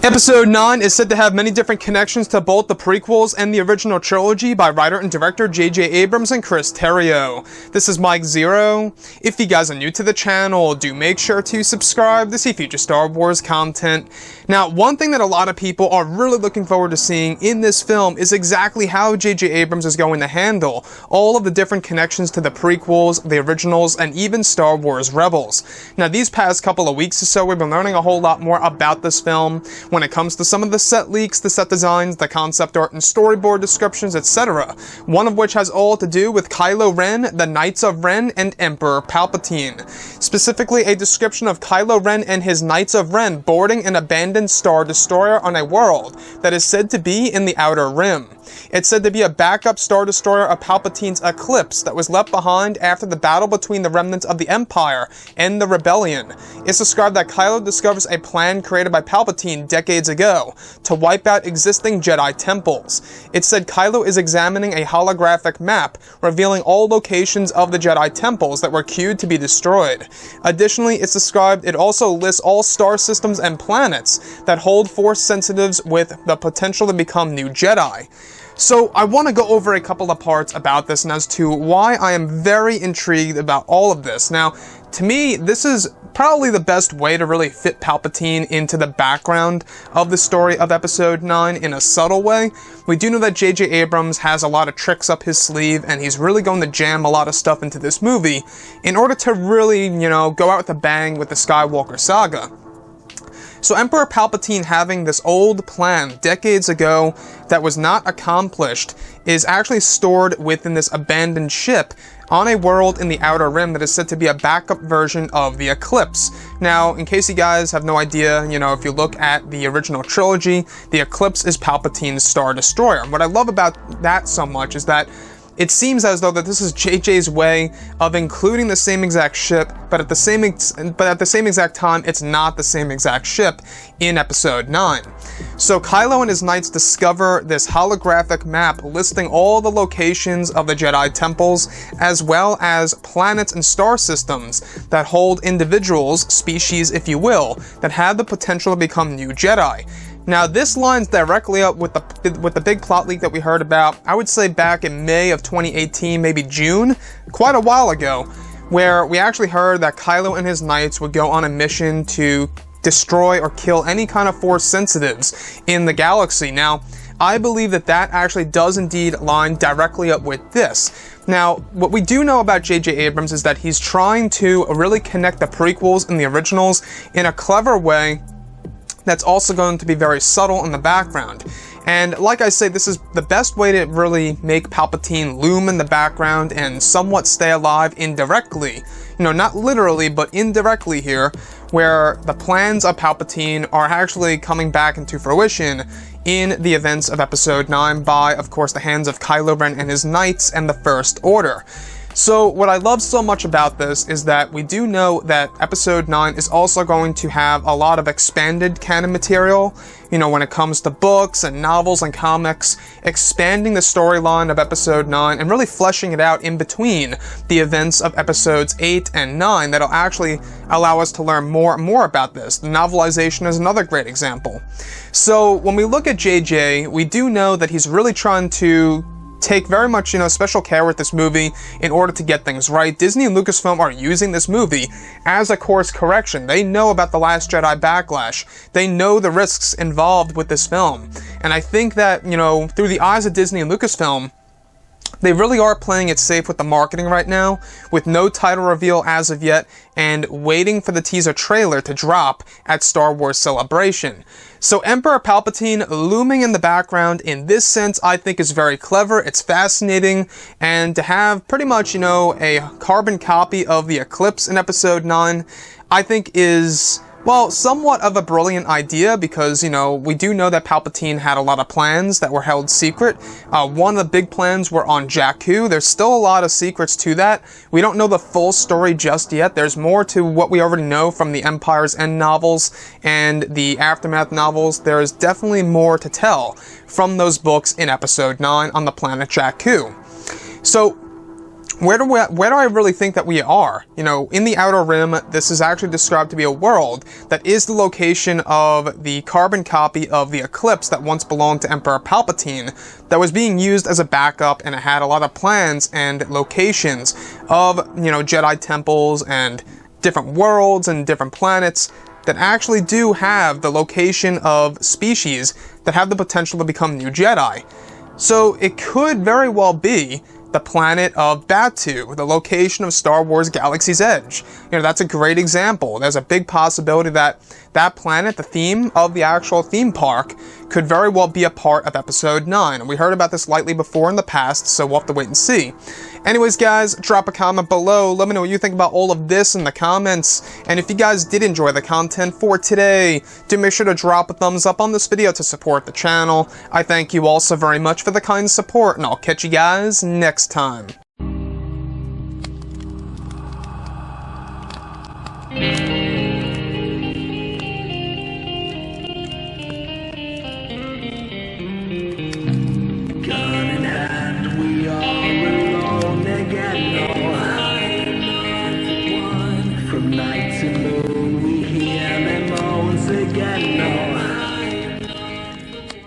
Episode 9 is said to have many different connections to both the prequels and the original trilogy by writer and director J.J. Abrams and Chris Terrio. This is Mike Zero. If you guys are new to the channel, do make sure to subscribe to see future Star Wars content. Now, one thing that a lot of people are really looking forward to seeing in this film is exactly how J.J. Abrams is going to handle all of the different connections to the prequels, the originals, and even Star Wars Rebels. Now, these past couple of weeks or so, we've been learning a whole lot more about this film when it comes to some of the set leaks, the set designs, the concept art and storyboard descriptions, etc. One of which has all to do with Kylo Ren, the Knights of Ren, and Emperor Palpatine. Specifically, a description of Kylo Ren and his Knights of Ren boarding an abandoned Star Destroyer on a world that is said to be in the Outer Rim. It's said to be a backup Star Destroyer of Palpatine's Eclipse that was left behind after the battle between the remnants of the Empire and the Rebellion. It's described that Kylo discovers a plan created by Palpatine decades ago to wipe out existing Jedi temples. It said Kylo is examining a holographic map revealing all locations of the Jedi temples that were queued to be destroyed. Additionally, it's described it also lists all star systems and planets that hold Force sensitives with the potential to become new Jedi. So I want to go over a couple of parts about this and as to why I am very intrigued about all of this. Now, to me, this is probably the best way to really fit Palpatine into the background of the story of Episode 9 in a subtle way. We do know that J.J. Abrams has a lot of tricks up his sleeve, and he's really going to jam a lot of stuff into this movie in order to really, go out with a bang with the Skywalker saga. So Emperor Palpatine having this old plan decades ago that was not accomplished is actually stored within this abandoned ship on a world in the Outer Rim that is said to be a backup version of the Eclipse. Now, in case you guys have no idea, if you look at the original trilogy, the Eclipse is Palpatine's Star Destroyer. And what I love about that so much is that it seems as though that this is JJ's way of including the same exact ship, but at the same exact time, it's not the same exact ship in Episode 9. So Kylo and his knights discover this holographic map listing all the locations of the Jedi temples, as well as planets and star systems that hold individuals, species if you will, that have the potential to become new Jedi. Now, this lines directly up with the big plot leak that we heard about, I would say back in May of 2018, maybe June, quite a while ago, where we actually heard that Kylo and his knights would go on a mission to destroy or kill any kind of Force sensitives in the galaxy. Now, I believe that actually does indeed line directly up with this. Now, what we do know about J.J. Abrams is that he's trying to really connect the prequels and the originals in a clever way that's also going to be very subtle in the background. And like I say, this is the best way to really make Palpatine loom in the background and somewhat stay alive indirectly. Not literally, but indirectly here, where the plans of Palpatine are actually coming back into fruition in the events of Episode 9 by, of course, the hands of Kylo Ren and his knights and the First Order. So what I love so much about this is that we do know that Episode 9 is also going to have a lot of expanded canon material, when it comes to books and novels and comics, expanding the storyline of Episode 9 and really fleshing it out in between the events of Episodes 8 and 9 that'll actually allow us to learn more and more about this. The novelization is another great example. So when we look at JJ, we do know that he's really trying to take very much, special care with this movie in order to get things right. Disney and Lucasfilm are using this movie as a course correction. They know about The Last Jedi backlash. They know the risks involved with this film. And I think that, through the eyes of Disney and Lucasfilm, they really are playing it safe with the marketing right now, with no title reveal as of yet, and waiting for the teaser trailer to drop at Star Wars Celebration. So Emperor Palpatine looming in the background in this sense I think is very clever, it's fascinating, and to have pretty much, a carbon copy of the Eclipse in Episode 9, I think is, well, somewhat of a brilliant idea because, we do know that Palpatine had a lot of plans that were held secret. One of the big plans were on Jakku. There's still a lot of secrets to that. We don't know the full story just yet. There's more to what we already know from the Empire's End novels and the Aftermath novels. There is definitely more to tell from those books in Episode 9 on the planet Jakku. So, where do I really think that we are? You know, in the Outer Rim, this is actually described to be a world that is the location of the carbon copy of the Eclipse that once belonged to Emperor Palpatine, that was being used as a backup, and it had a lot of plans and locations of, you know, Jedi temples and different worlds and different planets that actually do have the location of species that have the potential to become new Jedi. So it could very well be the planet of Batu, the location of Star Wars Galaxy's Edge. You know, that's a great example. There's a big possibility that that planet, the theme of the actual theme park, could very well be a part of Episode 9. We heard about this lightly before in the past, so we'll have to wait and see. Anyways, guys, drop a comment below. Let me know what you think about all of this in the comments. And if you guys did enjoy the content for today, do make sure to drop a thumbs up on this video to support the channel. I thank you all so very much for the kind support, and I'll catch you guys next time. From night to moon.